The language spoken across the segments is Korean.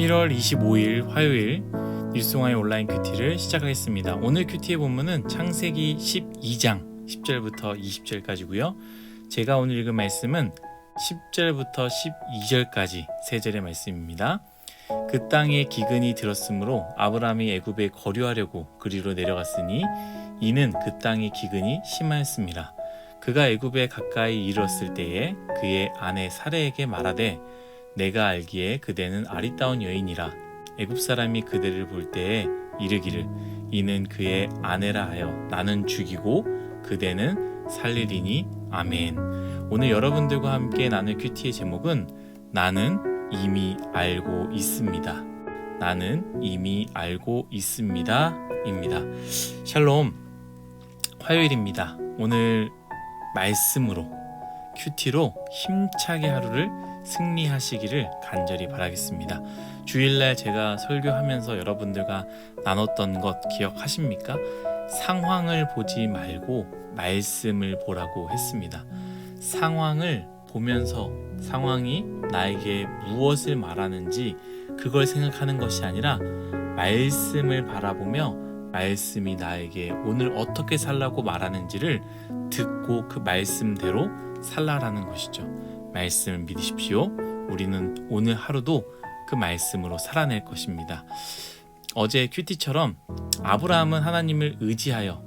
11월 25일 화요일 일송아의 온라인 큐티를 시작하겠습니다. 오늘 큐티의 본문은 창세기 12장 10절부터 20절까지고요. 제가 오늘 읽은 말씀은 10절부터 12절까지 세 절의 말씀입니다. 그 땅에 기근이 들었으므로 아브라함이 애굽에 거류하려고 그리로 내려갔으니 이는 그 땅의 기근이 심하였습니다. 그가 애굽에 가까이 이르렀을 때에 그의 아내 사레에게 말하되 내가 알기에 그대는 아리따운 여인이라 애굽 사람이 그대를 볼 때에 이르기를 이는 그의 아내라 하여 나는 죽이고 그대는 살리리니 아멘. 오늘 여러분들과 함께 나눌 큐티의 제목은 나는 이미 알고 있습니다. 나는 이미 알고 있습니다 입니다. 샬롬, 화요일입니다. 오늘 말씀으로 큐티로 힘차게 하루를 승리하시기를 간절히 바라겠습니다. 주일날 제가 설교하면서 여러분들과 나눴던 것 기억하십니까? 상황을 보지 말고 말씀을 보라고 했습니다. 상황을 보면서 상황이 나에게 무엇을 말하는지 그걸 생각하는 것이 아니라 말씀을 바라보며 말씀이 나에게 오늘 어떻게 살라고 말하는지를 듣고 그 말씀대로 살라라는 것이죠. 말씀을 믿으십시오. 우리는 오늘 하루도 그 말씀으로 살아낼 것입니다. 어제 큐티처럼 아브라함은 하나님을 의지하여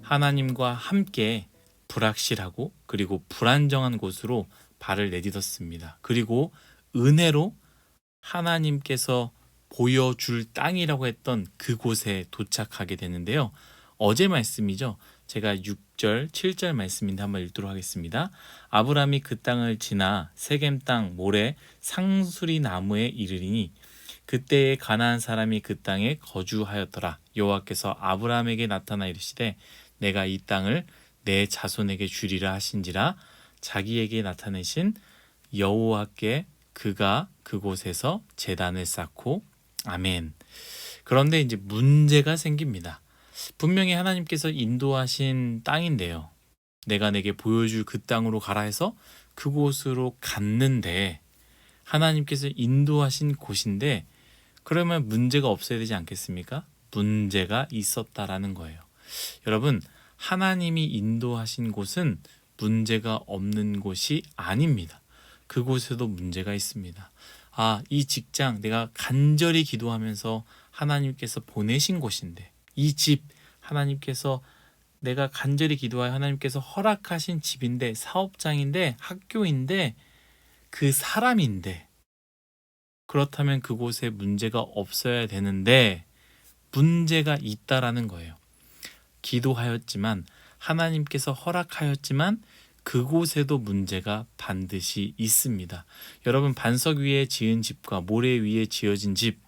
하나님과 함께 불확실하고 그리고 불안정한 곳으로 발을 내딛었습니다. 그리고 은혜로 하나님께서 보여줄 땅이라고 했던 그곳에 도착하게 되는데요. 어제 말씀이죠. 제가 6절, 7절 말씀인데 한번 읽도록 하겠습니다. 아브라함이 그 땅을 지나 세겜 땅 모래 상수리 나무에 이르리니 그때에 가나안 사람이 그 땅에 거주하였더라. 여호와께서 아브라함에게 나타나 이르시되 내가 이 땅을 내 자손에게 주리라 하신지라. 자기에게 나타내신 여호와께 그가 그곳에서 제단을 쌓고 아멘. 그런데 이제 문제가 생깁니다. 분명히 하나님께서 인도하신 땅인데요. 내가 내게 보여줄 그 땅으로 가라 해서 그곳으로 갔는데 하나님께서 인도하신 곳인데 그러면 문제가 없어야 되지 않겠습니까? 문제가 있었다라는 거예요. 여러분, 하나님이 인도하신 곳은 문제가 없는 곳이 아닙니다. 그곳에도 문제가 있습니다. 이 직장 내가 간절히 기도하면서 하나님께서 보내신 곳인데 이 집 하나님께서 내가 간절히 기도하여 하나님께서 허락하신 집인데 사업장인데 학교인데 그 사람인데 그렇다면 그곳에 문제가 없어야 되는데 문제가 있다라는 거예요. 기도하였지만 하나님께서 허락하였지만 그곳에도 문제가 반드시 있습니다. 여러분, 반석 위에 지은 집과 모래 위에 지어진 집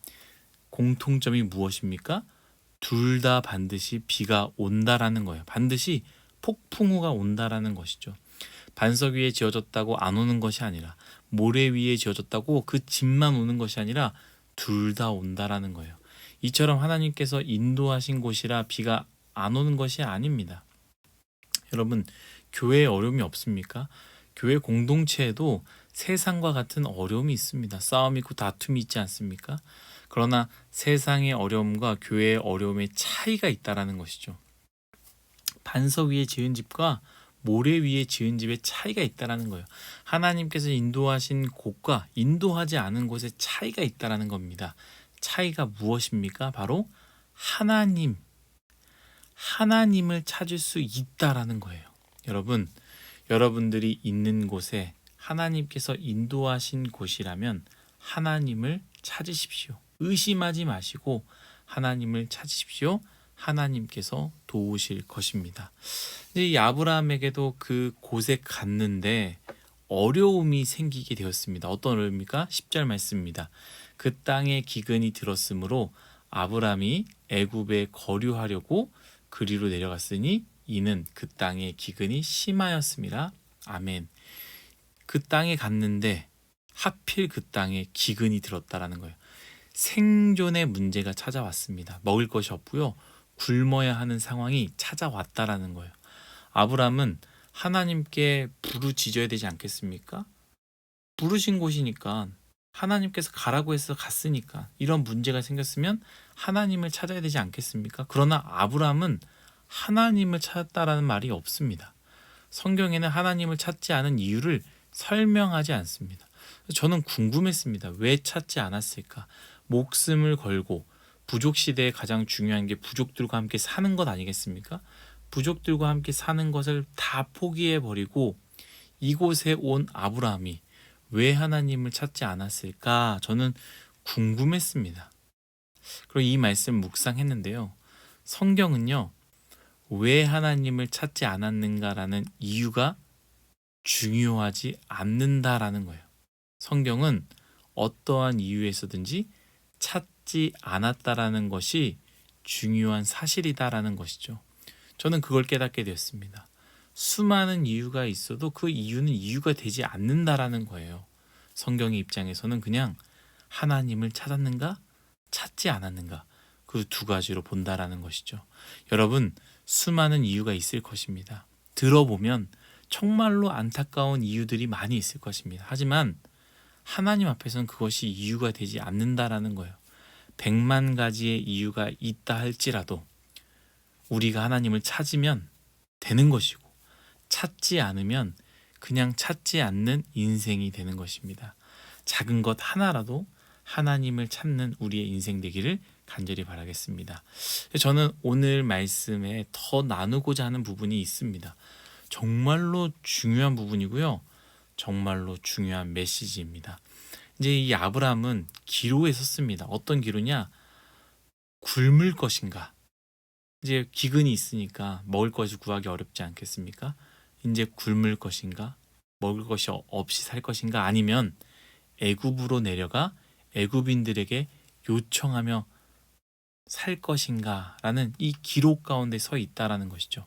공통점이 무엇입니까? 둘 다 반드시 비가 온다라는 거예요. 반드시 폭풍우가 온다라는 것이죠. 반석 위에 지어졌다고 안 오는 것이 아니라 모래 위에 지어졌다고 그 집만 오는 것이 아니라 둘 다 온다라는 거예요. 이처럼 하나님께서 인도하신 곳이라 비가 안 오는 것이 아닙니다. 여러분, 교회에 어려움이 없습니까? 교회 공동체에도 세상과 같은 어려움이 있습니다. 싸움이 있고 다툼이 있지 않습니까? 그러나 세상의 어려움과 교회의 어려움의 차이가 있다라는 것이죠. 반석 위에 지은 집과 모래 위에 지은 집의 차이가 있다라는 거예요. 하나님께서 인도하신 곳과 인도하지 않은 곳의 차이가 있다라는 겁니다. 차이가 무엇입니까? 바로 하나님을 찾을 수 있다라는 거예요. 여러분, 여러분들이 있는 곳에 하나님께서 인도하신 곳이라면 하나님을 찾으십시오. 의심하지 마시고 하나님을 찾으십시오. 하나님께서 도우실 것입니다. 이 아브라함에게도 그 곳에 갔는데 어려움이 생기게 되었습니다. 어떤 어려움입니까? 10절 말씀입니다. 그 땅에 기근이 들었으므로 아브라함이 애굽에 거류하려고 그리로 내려갔으니 이는 그 땅의 기근이 심하였습니다. 아멘. 그 땅에 갔는데 하필 그 땅에 기근이 들었다라는 거예요. 생존의 문제가 찾아왔습니다. 먹을 것이 없고요. 굶어야 하는 상황이 찾아왔다라는 거예요. 아브라함은 하나님께 부르짖어야 되지 않겠습니까? 부르신 곳이니까 하나님께서 가라고 해서 갔으니까 이런 문제가 생겼으면 하나님을 찾아야 되지 않겠습니까? 그러나 아브라함은 하나님을 찾았다라는 말이 없습니다. 성경에는 하나님을 찾지 않은 이유를 설명하지 않습니다. 저는 궁금했습니다. 왜 찾지 않았을까? 목숨을 걸고 부족 시대에 가장 중요한 게 부족들과 함께 사는 것 아니겠습니까? 부족들과 함께 사는 것을 다 포기해 버리고 이곳에 온 아브라함이 왜 하나님을 찾지 않았을까? 저는 궁금했습니다. 그리고 이 말씀 묵상했는데요. 성경은요, 왜 하나님을 찾지 않았는가라는 이유가 중요하지 않는다라는 거예요. 성경은 어떠한 이유에서든지 찾지 않았다라는 것이 중요한 사실이다라는 것이죠. 저는 그걸 깨닫게 되었습니다. 수많은 이유가 있어도 그 이유는 이유가 되지 않는다라는 거예요. 성경의 입장에서는 그냥 하나님을 찾았는가, 찾지 않았는가, 그 두 가지로 본다라는 것이죠. 여러분, 수많은 이유가 있을 것입니다. 들어보면 정말로 안타까운 이유들이 많이 있을 것입니다. 하지만 하나님 앞에서는 그것이 이유가 되지 않는다라는 거예요. 100만 가지의 이유가 있다 할지라도 우리가 하나님을 찾으면 되는 것이고 찾지 않으면 그냥 찾지 않는 인생이 되는 것입니다. 작은 것 하나라도 하나님을 찾는 우리의 인생 되기를 간절히 바라겠습니다. 저는 오늘 말씀에 더 나누고자 하는 부분이 있습니다. 정말로 중요한 부분이고요. 정말로 중요한 메시지입니다. 이제 이 아브라함은 기로에 섰습니다. 어떤 기로냐? 굶을 것인가? 이제 기근이 있으니까 먹을 것을 구하기 어렵지 않겠습니까? 이제 굶을 것인가? 먹을 것이 없이 살 것인가? 아니면 애굽으로 내려가 애굽인들에게 요청하며 살 것인가? 라는 이 기록 가운데 서 있다라는 것이죠.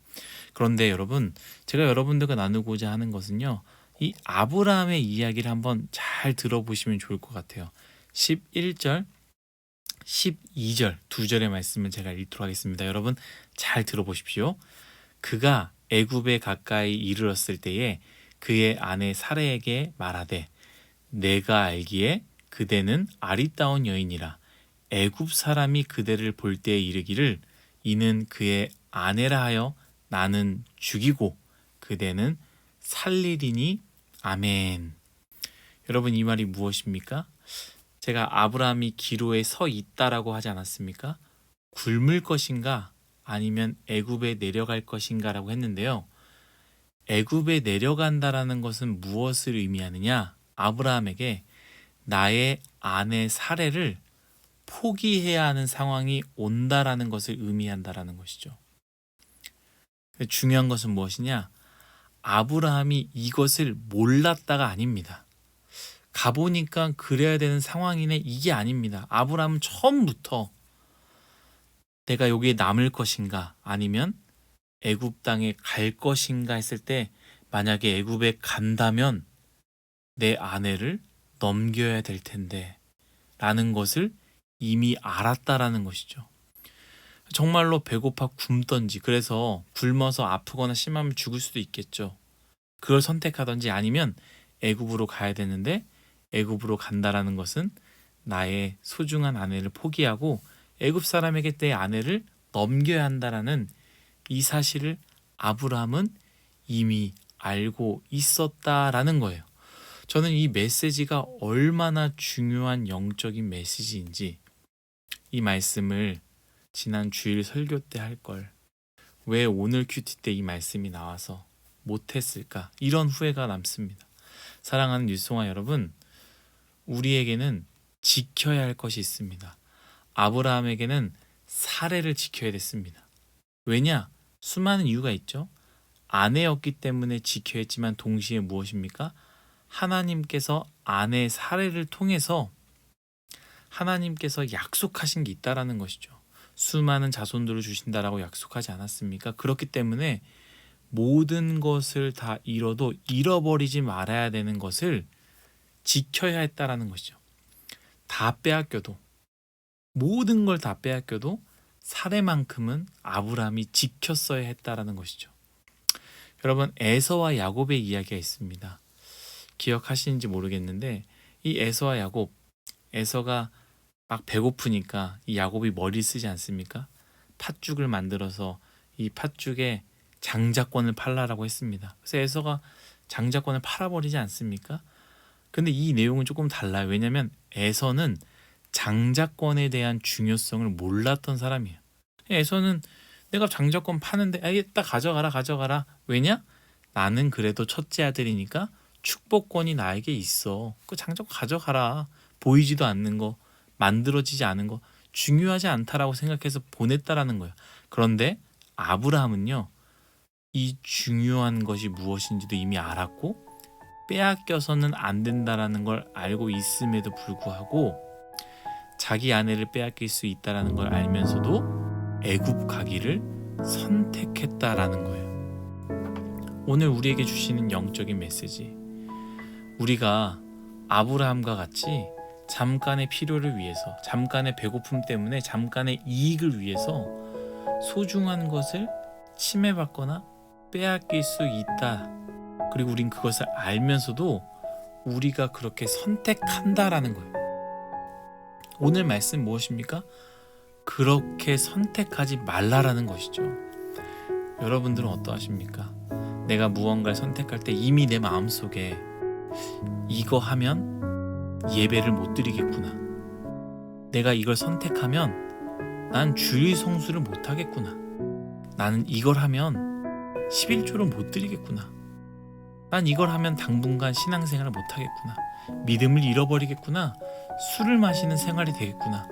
그런데 여러분, 제가 여러분들과 나누고자 하는 것은요, 이 아브라함의 이야기를 한번 잘 들어보시면 좋을 것 같아요. 11절, 12절 두 절의 말씀을 제가 읽도록 하겠습니다. 여러분 잘 들어보십시오. 그가 애굽에 가까이 이르렀을 때에 그의 아내 사레에게 말하되 내가 알기에 그대는 아리따운 여인이라 애굽 사람이 그대를 볼 때에 이르기를 이는 그의 아내라 하여 나는 죽이고 그대는 살리리니 아멘. 여러분 이 말이 무엇입니까? 제가 아브라함이 기로에 서 있다라고 하지 않았습니까? 굶을 것인가 아니면 애굽에 내려갈 것인가라고 했는데요. 애굽에 내려간다라는 것은 무엇을 의미하느냐? 아브라함에게 나의 아내 사레를 포기해야 하는 상황이 온다라는 것을 의미한다라는 것이죠. 중요한 것은 무엇이냐? 아브라함이 이것을 몰랐다가 아닙니다. 가보니까 그래야 되는 상황이네 이게 아닙니다. 아브라함은 처음부터 내가 여기에 남을 것인가 아니면 애굽 땅에 갈 것인가 했을 때 만약에 애굽에 간다면 내 아내를 넘겨야 될 텐데 라는 것을 이미 알았다라는 것이죠. 정말로 배고파 굶던지 그래서 굶어서 아프거나 심하면 죽을 수도 있겠죠. 그걸 선택하던지 아니면 애굽으로 가야 되는데 애굽으로 간다라는 것은 나의 소중한 아내를 포기하고 애굽 사람에게 내 아내를 넘겨야 한다라는 이 사실을 아브라함은 이미 알고 있었다라는 거예요. 저는 이 메시지가 얼마나 중요한 영적인 메시지인지 이 말씀을 지난 주일 설교 때 할 걸 왜 오늘 큐티 때 이 말씀이 나와서 못했을까 이런 후회가 남습니다. 사랑하는 유송아 여러분, 우리에게는 지켜야 할 것이 있습니다. 아브라함에게는 사례를 지켜야 됐습니다. 왜냐? 수많은 이유가 있죠. 아내였기 때문에 지켜야 했지만 동시에 무엇입니까? 하나님께서 아내 사례를 통해서 하나님께서 약속하신 게 있다라는 것이죠. 수많은 자손들을 주신다라고 약속하지 않았습니까? 그렇기 때문에 모든 것을 다 잃어도 잃어버리지 말아야 되는 것을 지켜야 했다라는 것이죠. 다 빼앗겨도 모든 걸 다 빼앗겨도 사례만큼은 아브라함이 지켰어야 했다라는 것이죠. 여러분 에서와 야곱의 이야기가 있습니다. 기억하시는지 모르겠는데 이 에서와 야곱 에서가 막 배고프니까 이 야곱이 머리를 쓰지 않습니까? 팥죽을 만들어서 이 팥죽에 장자권을 팔라라고 했습니다. 그래서 에서가 장자권을 팔아버리지 않습니까? 근데 이 내용은 조금 달라요. 왜냐하면 에서는 장자권에 대한 중요성을 몰랐던 사람이에요. 에서는 내가 장자권 파는데 딱 가져가라. 왜냐? 나는 그래도 첫째 아들이니까 축복권이 나에게 있어. 그 장자권 가져가라. 보이지도 않는 거, 만들어지지 않은 거 중요하지 않다라고 생각해서 보냈다라는 거예요. 그런데 아브라함은요, 이 중요한 것이 무엇인지도 이미 알았고 빼앗겨서는 안 된다라는 걸 알고 있음에도 불구하고 자기 아내를 빼앗길 수 있다라는 걸 알면서도 애굽 가기를 선택했다라는 거예요. 오늘 우리에게 주시는 영적인 메시지, 우리가 아브라함과 같이 잠깐의 필요를 위해서, 잠깐의 배고픔 때문에, 잠깐의 이익을 위해서 소중한 것을 침해받거나 빼앗길 수 있다. 그리고 우린 그것을 알면서도 우리가 그렇게 선택한다라는 거예요. 오늘 말씀 무엇입니까? 그렇게 선택하지 말라라는 것이죠. 여러분들은 어떠하십니까? 내가 무언가를 선택할 때 이미 내 마음속에 이거 하면 예배를 못 드리겠구나, 내가 이걸 선택하면 난 주일 성수를 못 하겠구나, 나는 이걸 하면 11조를 못 드리겠구나, 난 이걸 하면 당분간 신앙생활을 못 하겠구나, 믿음을 잃어버리겠구나, 술을 마시는 생활이 되겠구나,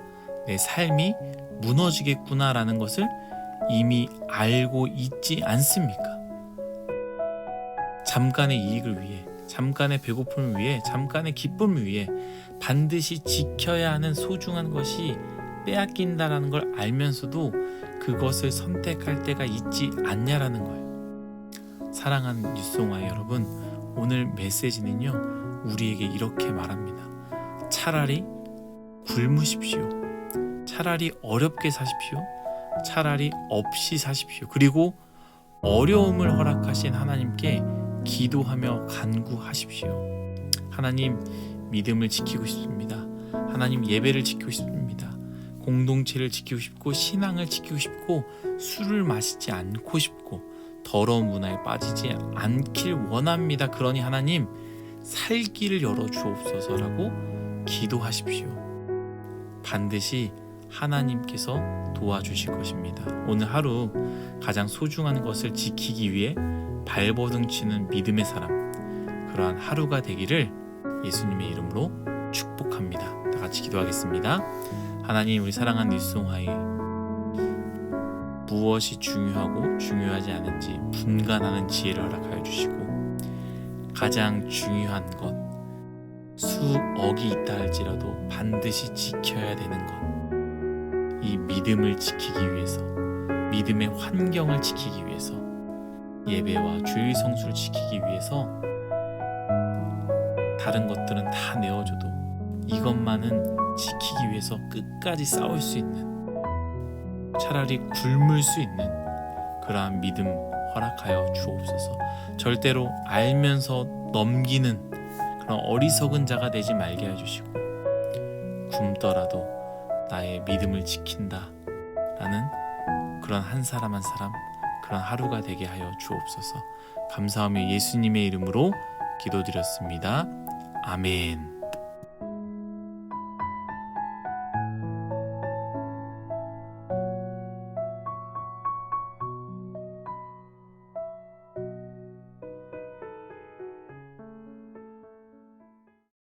내 삶이 무너지겠구나 라는 것을 이미 알고 있지 않습니까? 잠깐의 이익을 위해, 잠깐의 배고픔을 위해, 잠깐의 기쁨을 위해 반드시 지켜야 하는 소중한 것이 빼앗긴다라는 걸 알면서도 그것을 선택할 때가 있지 않냐라는 거예요. 사랑하는 뉴스홍화의 여러분, 오늘 메시지는요, 우리에게 이렇게 말합니다. 차라리 굶으십시오. 차라리 어렵게 사십시오. 차라리 없이 사십시오. 그리고 어려움을 허락하신 하나님께 기도하며 간구하십시오. 하나님, 믿음을 지키고 싶습니다. 하나님, 예배를 지키고 싶습니다. 공동체를 지키고 싶고 신앙을 지키고 싶고 술을 마시지 않고 싶고 더러운 문화에 빠지지 않길 원합니다. 그러니 하나님, 살 길을 열어주옵소서라고 기도하십시오. 반드시 하나님께서 도와주실 것입니다. 오늘 하루 가장 소중한 것을 지키기 위해 발버둥 치는 믿음의 사람, 그러한 하루가 되기를 예수님의 이름으로 축복합니다. 다 같이 기도하겠습니다. 하나님, 우리 사랑하는 뉴스홍화에 무엇이 중요하고 중요하지 않은지 분간하는 지혜를 허락하여 주시고, 가장 중요한 것, 수억이 있다 할지라도 반드시 지켜야 되는 것, 이 믿음을 지키기 위해서, 믿음의 환경을 지키기 위해서, 예배와 주일 성수를 지키기 위해서 다른 것들은 다 내어줘도 이것만은 지키기 위해서 끝까지 싸울 수 있는, 차라리 굶을 수 있는 그러한 믿음 허락하여 주옵소서. 절대로 알면서 넘기는 그런 어리석은 자가 되지 말게 해주시고, 굶더라도 나의 믿음을 지킨다 라는 그런 한 사람 한 사람, 그런 하루가 되게 하여 주옵소서. 감사하며 예수님의 이름으로 기도드렸습니다. 아멘.